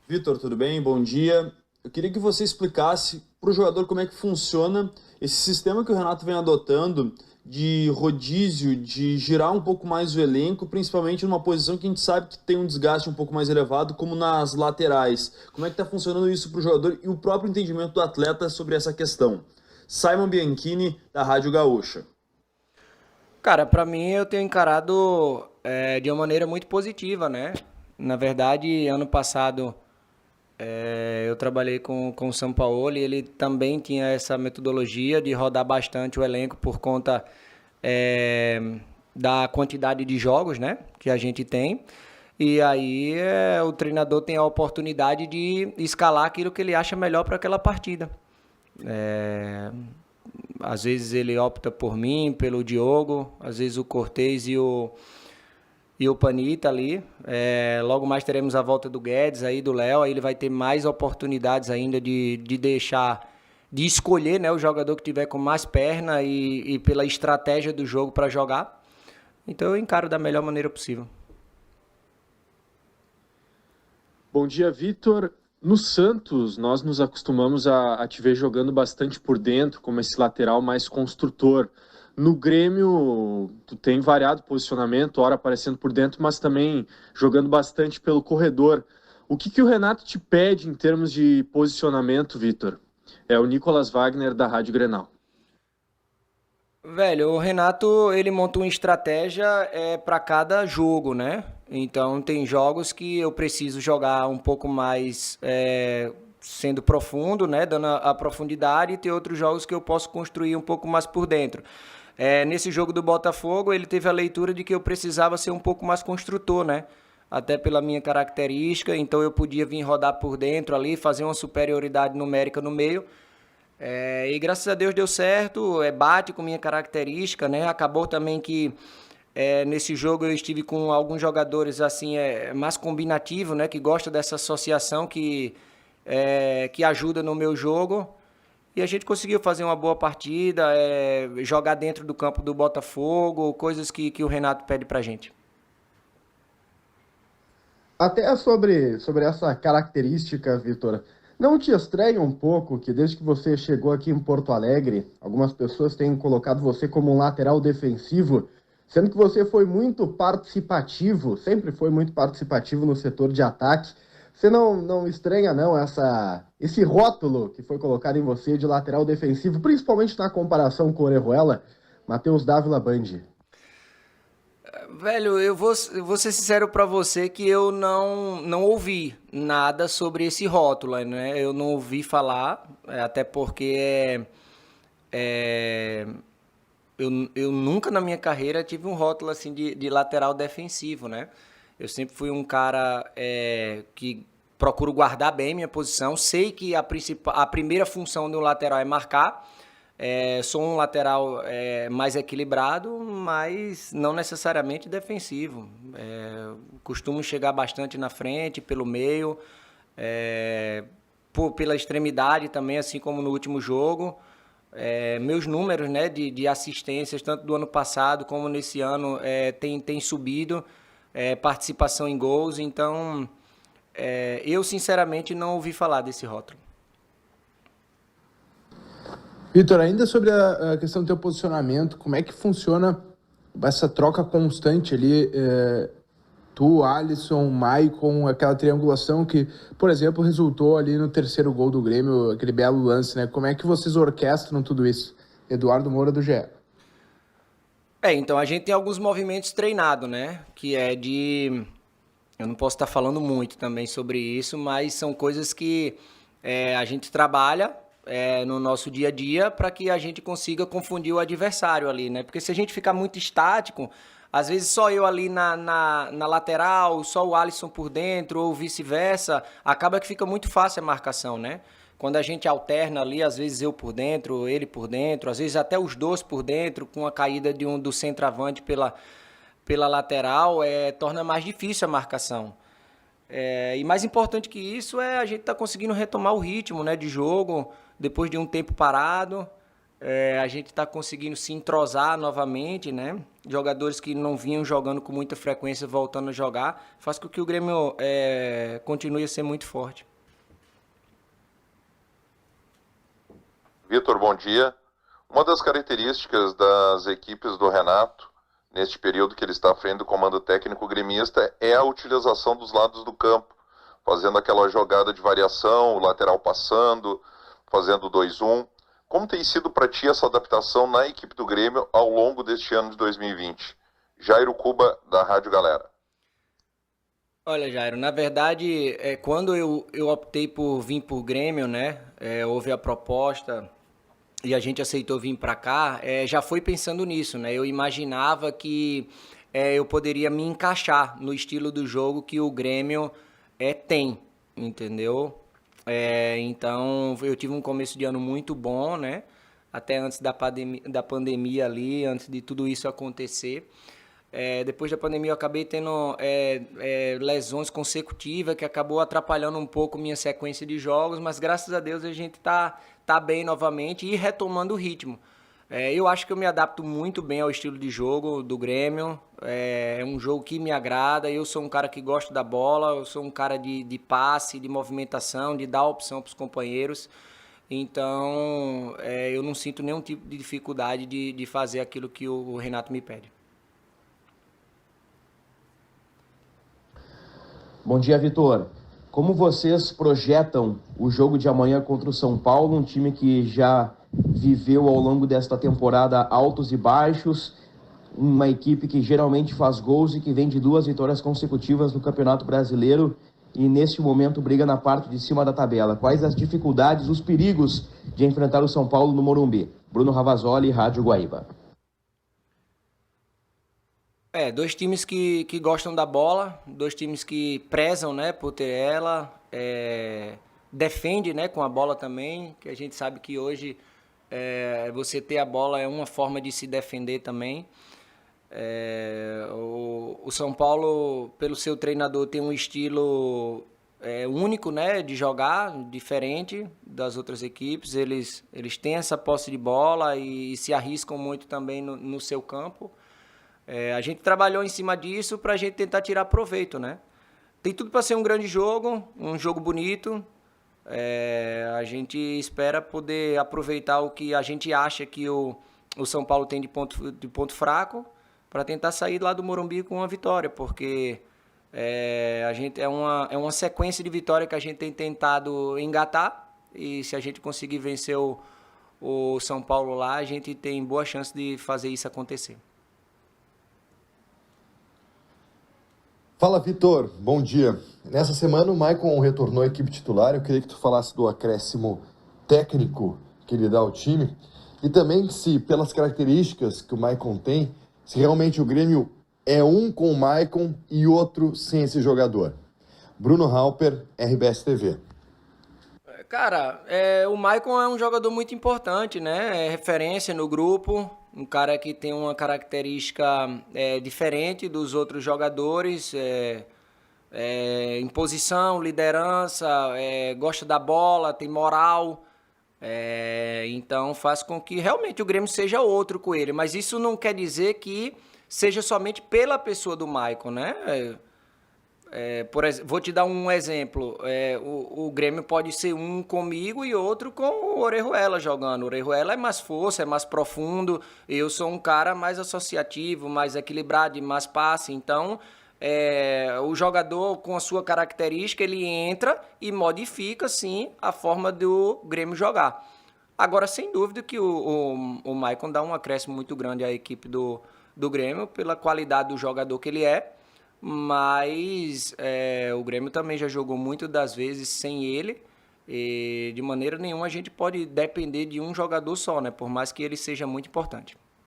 Vitor, tudo bem? Bom dia. Eu queria que você explicasse para o jogador como é que funciona esse sistema que o Renato vem adotando de rodízio, de girar um pouco mais o elenco, principalmente numa posição que a gente sabe que tem um desgaste um pouco mais elevado, como nas laterais. Como é que está funcionando isso para o jogador e o próprio entendimento do atleta sobre essa questão? Simon Bianchini, da Rádio Gaúcha. Cara, pra mim eu tenho encarado de uma maneira muito positiva, né? Na verdade, ano passado eu trabalhei com o São Paulo e ele também tinha essa metodologia de rodar bastante o elenco por conta é, da quantidade de jogos, né? Que a gente tem. E aí o treinador tem a oportunidade de escalar aquilo que ele acha melhor para aquela partida. É, Às vezes ele opta por mim, pelo Diogo, às vezes o Cortez e o Panita ali. Logo mais teremos a volta do Guedes aí, do Léo, aí ele vai ter mais oportunidades ainda de deixar, de escolher, né, o jogador que tiver com mais perna e pela estratégia do jogo para jogar. Então eu encaro da melhor maneira possível. Bom dia, Vitor. No Santos, nós nos acostumamos a te ver jogando bastante por dentro, como esse lateral mais construtor. No Grêmio, tu tem variado posicionamento, ora aparecendo por dentro, mas também jogando bastante pelo corredor. O que o Renato te pede em termos de posicionamento, Vitor? É o Nicolas Wagner da Rádio Grenal. Velho, o Renato, ele monta uma estratégia para cada jogo, né? Então, tem jogos que eu preciso jogar um pouco mais sendo profundo, né? Dando a profundidade, e tem outros jogos que eu posso construir um pouco mais por dentro. Nesse jogo do Botafogo, ele teve a leitura de que eu precisava ser um pouco mais construtor, né? Até pela minha característica, então eu podia vir rodar por dentro ali, fazer uma superioridade numérica no meio. E graças a Deus deu certo, bate com minha característica, né? Acabou também que nesse jogo eu estive com alguns jogadores assim mais combinativo, né? Que gosta dessa associação que ajuda no meu jogo. E a gente conseguiu fazer uma boa partida, jogar dentro do campo do Botafogo, coisas que o Renato pede pra gente. Até sobre essa característica, Vitor, não te estranha um pouco que desde que você chegou aqui em Porto Alegre, algumas pessoas têm colocado você como um lateral defensivo, sendo que você foi muito participativo, sempre foi muito participativo no setor de ataque. Você não estranha, não, esse rótulo que foi colocado em você de lateral defensivo, principalmente na comparação com o Orejuela, Matheus Dávila Bandi? Velho, eu vou ser sincero pra você que eu não ouvi nada sobre esse rótulo, né? Eu não ouvi falar, até porque é, eu nunca na minha carreira tive um rótulo assim de lateral defensivo, né? Eu sempre fui um cara que procuro guardar bem minha posição. Sei que a primeira função de um lateral é marcar. Sou um lateral mais equilibrado, mas não necessariamente defensivo. Costumo chegar bastante na frente, pelo meio, pela extremidade também, assim como no último jogo. Meus números, né, de assistências, tanto do ano passado como nesse ano, tem subido, participação em gols, então eu sinceramente não ouvi falar desse rótulo. Vitor, ainda sobre a questão do teu posicionamento, como é que funciona essa troca constante ali, tu, Alisson, Maicon, aquela triangulação que, por exemplo, resultou ali no terceiro gol do Grêmio, aquele belo lance, né? Como é que vocês orquestram tudo isso? Eduardo Moura do GE. Então a gente tem alguns movimentos treinados, né? Que é de. Eu não posso estar falando muito também sobre isso, mas são coisas que a gente trabalha no nosso dia a dia para que a gente consiga confundir o adversário ali, né? Porque se a gente ficar muito estático, às vezes só eu ali na lateral, só o Alisson por dentro, ou vice-versa, acaba que fica muito fácil a marcação, né? Quando a gente alterna ali, às vezes eu por dentro, ele por dentro, às vezes até os dois por dentro, com a caída do centroavante pela lateral, torna mais difícil a marcação. E mais importante que isso a gente estar conseguindo retomar o ritmo, né, de jogo depois de um tempo parado. A gente está conseguindo se entrosar novamente, né? Jogadores que não vinham jogando com muita frequência voltando a jogar, faz com que o Grêmio continue a ser muito forte. Vitor, bom dia. Uma das características das equipes do Renato, neste período que ele está à frente do comando técnico gremista, é a utilização dos lados do campo, fazendo aquela jogada de variação, o lateral passando, fazendo 2-1. Como tem sido para ti essa adaptação na equipe do Grêmio ao longo deste ano de 2020? Jairo Cuba, da Rádio Galera. Olha, Jairo, na verdade, quando eu optei por vir por Grêmio, né? Houve a proposta e a gente aceitou vir para cá, já foi pensando nisso, né? Eu imaginava que eu poderia me encaixar no estilo do jogo que o Grêmio tem, entendeu? Então, eu tive um começo de ano muito bom, né? Até antes da pandemia ali, antes de tudo isso acontecer. Depois da pandemia eu acabei tendo lesões consecutivas que acabou atrapalhando um pouco minha sequência de jogos, mas graças a Deus a gente tá bem novamente e retomando o ritmo. Eu acho que eu me adapto muito bem ao estilo de jogo do Grêmio, é um jogo que me agrada, eu sou um cara que gosta da bola, eu sou um cara de passe, de movimentação, de dar opção para os companheiros, então eu não sinto nenhum tipo de dificuldade de fazer aquilo que o Renato me pede. Bom dia, Vitor. Como vocês projetam o jogo de amanhã contra o São Paulo, um time que já viveu ao longo desta temporada altos e baixos, uma equipe que geralmente faz gols e que vem de 2 vitórias consecutivas no Campeonato Brasileiro e neste momento briga na parte de cima da tabela. Quais as dificuldades, os perigos de enfrentar o São Paulo no Morumbi? Bruno Ravazoli, Rádio Guaíba. 2 times que gostam da bola, 2 times que prezam, né, por ter ela, defende, né, com a bola também, que a gente sabe que hoje você ter a bola é uma forma de se defender também. O São Paulo, pelo seu treinador, tem um estilo único, né, de jogar, diferente das outras equipes. Eles têm essa posse de bola e se arriscam muito também no seu campo. A gente trabalhou em cima disso para a gente tentar tirar proveito, né? Tem tudo para ser um grande jogo, um jogo bonito. A gente espera poder aproveitar o que a gente acha que o São Paulo tem de ponto fraco para tentar sair lá do Morumbi com uma vitória, porque a gente é uma sequência de vitória que a gente tem tentado engatar e se a gente conseguir vencer o São Paulo lá, a gente tem boa chance de fazer isso acontecer. Fala, Vitor. Bom dia. Nessa semana o Maicon retornou à equipe titular. Eu queria que tu falasse do acréscimo técnico que ele dá ao time e também se, pelas características que o Maicon tem, se realmente o Grêmio é um com o Maicon e outro sem esse jogador. Bruno Halper, RBS TV. Cara, o Maicon é um jogador muito importante, né? É referência no grupo, um cara que tem uma característica diferente dos outros jogadores, em posição, liderança, gosta da bola, tem moral, então faz com que realmente o Grêmio seja outro com ele, mas isso não quer dizer que seja somente pela pessoa do Maicon, né? Por exemplo, vou te dar um exemplo. O Grêmio pode ser um comigo e outro com o Orejuela jogando. O Orejuela é mais força, é mais profundo. Eu sou um cara mais associativo, mais equilibrado, mais passe. Então, o jogador com a sua característica, ele entra e modifica, sim, a forma do Grêmio jogar. Agora, sem dúvida que o Maicon dá um acréscimo muito grande à equipe do Grêmio pela qualidade do jogador que ele é. Mas o Grêmio também já jogou muito das vezes sem ele e de maneira nenhuma a gente pode depender de um jogador só, né? Por mais que ele seja muito importante.